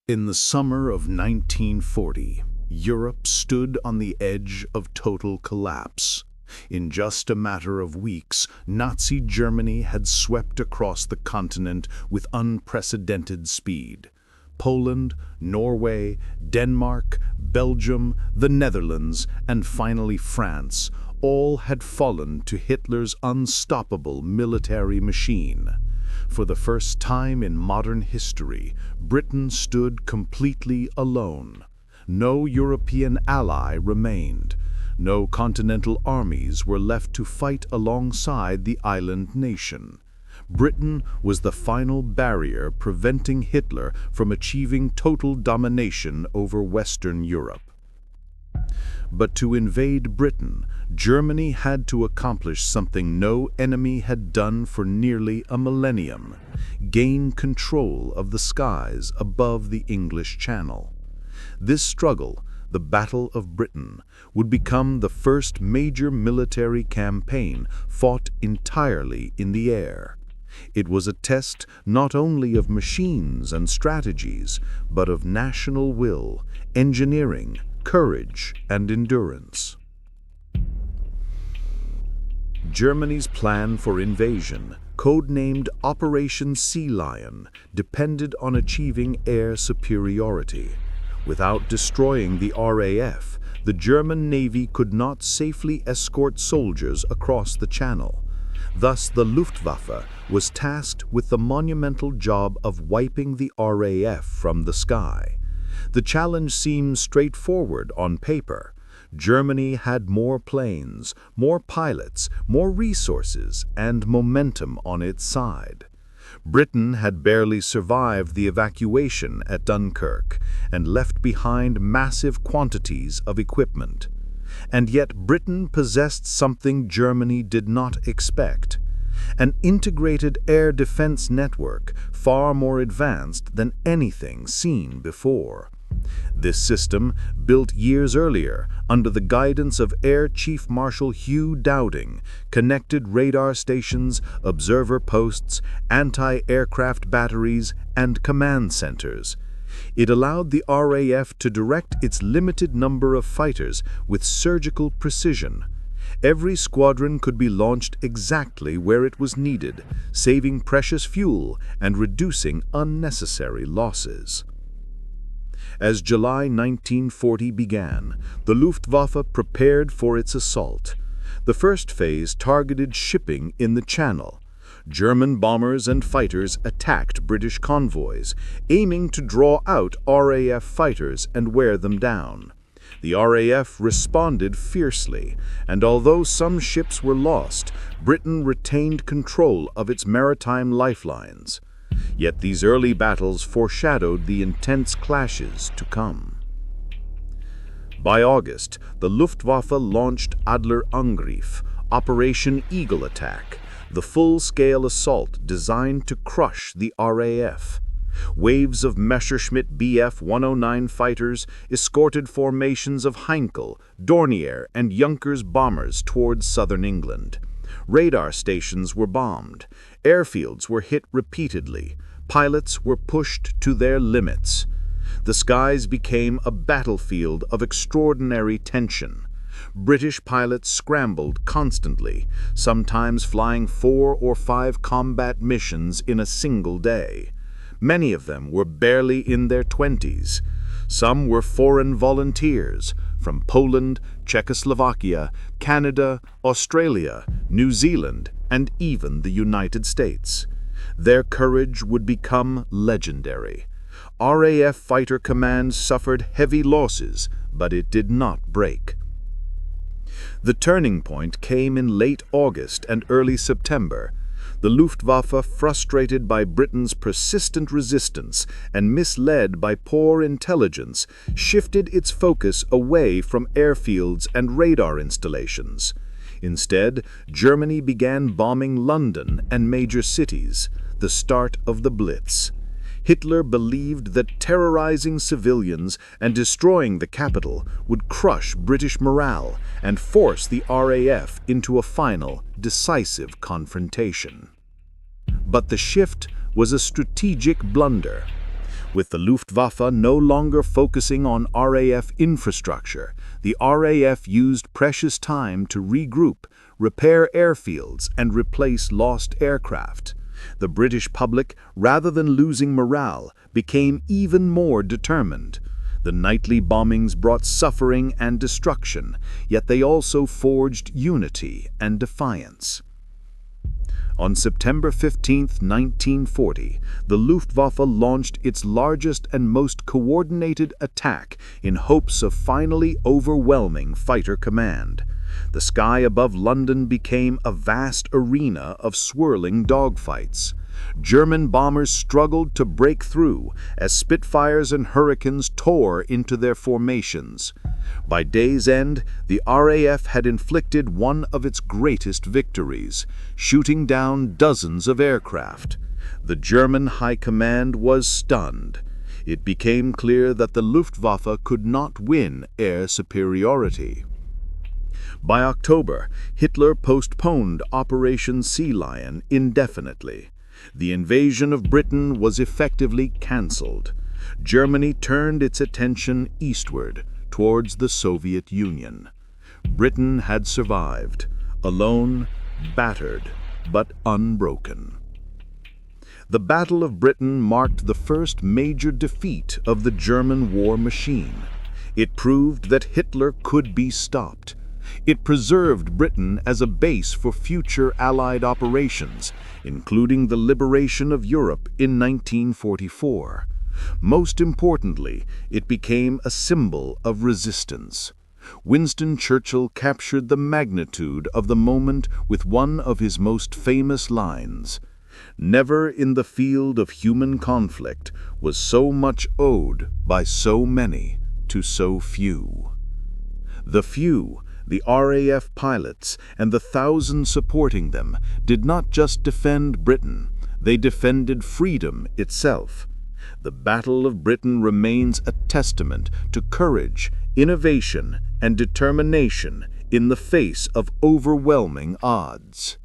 In the summer of 1940, Europe stood on the edge of total collapse. In just a matter of weeks, Nazi Germany had swept across the continent with unprecedented speed. Poland, Norway, Denmark, Belgium, the Netherlands, and finally France, all had fallen to Hitler's unstoppable military machine. For the first time in modern history, Britain stood completely alone. No European ally remained. No continental armies were left to fight alongside the island nation. Britain was the final barrier preventing Hitler from achieving total domination over Western Europe. But to invade Britain, Germany had to accomplish something no enemy had done for nearly a millennium: gain control of the skies above the English Channel. This struggle, the Battle of Britain, would become the first major military campaign fought entirely in the air. It was a test not only of machines and strategies, but of national will, engineering, courage, and endurance. Germany's plan for invasion, codenamed Operation Sea Lion, depended on achieving air superiority. Without destroying the RAF, the German Navy could not safely escort soldiers across the Channel. Thus, the Luftwaffe was tasked with the monumental job of wiping the RAF from the sky. The challenge seemed straightforward on paper. Germany had more planes, more pilots, more resources, and momentum on its side. Britain had barely survived the evacuation at Dunkirk and left behind massive quantities of equipment. And yet Britain possessed something Germany did not expect: an integrated air defense network far more advanced than anything seen before. This system, built years earlier under the guidance of Air Chief Marshal Hugh Dowding, connected radar stations, observer posts, anti-aircraft batteries, and command centers. It allowed the RAF to direct its limited number of fighters with surgical precision. Every squadron could be launched exactly where it was needed, saving precious fuel and reducing unnecessary losses. As July 1940 began, the Luftwaffe prepared for its assault. The first phase targeted shipping in the Channel. German bombers and fighters attacked British convoys, aiming to draw out RAF fighters and wear them down. The RAF responded fiercely, and although some ships were lost, Britain retained control of its maritime lifelines. Yet these early battles foreshadowed the intense clashes to come. By August, the Luftwaffe launched Adlerangriff, Operation Eagle Attack, the full-scale assault designed to crush the RAF. Waves of Messerschmitt Bf 109 fighters escorted formations of Heinkel, Dornier, and Junkers bombers towards southern England. Radar stations were bombed. Airfields were hit repeatedly. Pilots were pushed to their limits. The skies became a battlefield of extraordinary tension. British pilots scrambled constantly, sometimes flying 4 or 5 combat missions in a single day. Many of them were barely in their 20s. Some were foreign volunteers from Poland, Czechoslovakia, Canada, Australia, New Zealand, and even the United States. Their courage would become legendary. RAF Fighter Command suffered heavy losses, but it did not break. The turning point came in late August and early September. The Luftwaffe, frustrated by Britain's persistent resistance and misled by poor intelligence, shifted its focus away from airfields and radar installations. Instead, Germany began bombing London and major cities, the start of the Blitz. Hitler believed that terrorizing civilians and destroying the capital would crush British morale and force the RAF into a final, decisive confrontation. But the shift was a strategic blunder. With the Luftwaffe no longer focusing on RAF infrastructure, the RAF used precious time to regroup, repair airfields, and replace lost aircraft. The British public, rather than losing morale, became even more determined. The nightly bombings brought suffering and destruction, yet they also forged unity and defiance. On September 15, 1940, the Luftwaffe launched its largest and most coordinated attack in hopes of finally overwhelming fighter command. The sky above London became a vast arena of swirling dogfights. German bombers struggled to break through as Spitfires and Hurricanes tore into their formations. By day's end, the RAF had inflicted one of its greatest victories, shooting down dozens of aircraft. The German High Command was stunned. It became clear that the Luftwaffe could not win air superiority. By October, Hitler postponed Operation Sea Lion indefinitely. The invasion of Britain was effectively cancelled. Germany turned its attention eastward, towards the Soviet Union. Britain had survived, alone, battered, but unbroken. The Battle of Britain marked the first major defeat of the German war machine. It proved that Hitler could be stopped. It preserved Britain as a base for future Allied operations, including the liberation of Europe in 1944. Most importantly, it became a symbol of resistance. Winston Churchill captured the magnitude of the moment with one of his most famous lines: "Never in the field of human conflict was so much owed by so many to so few." The few, the RAF pilots, and the thousands supporting them, did not just defend Britain, they defended freedom itself. The Battle of Britain remains a testament to courage, innovation, and determination in the face of overwhelming odds.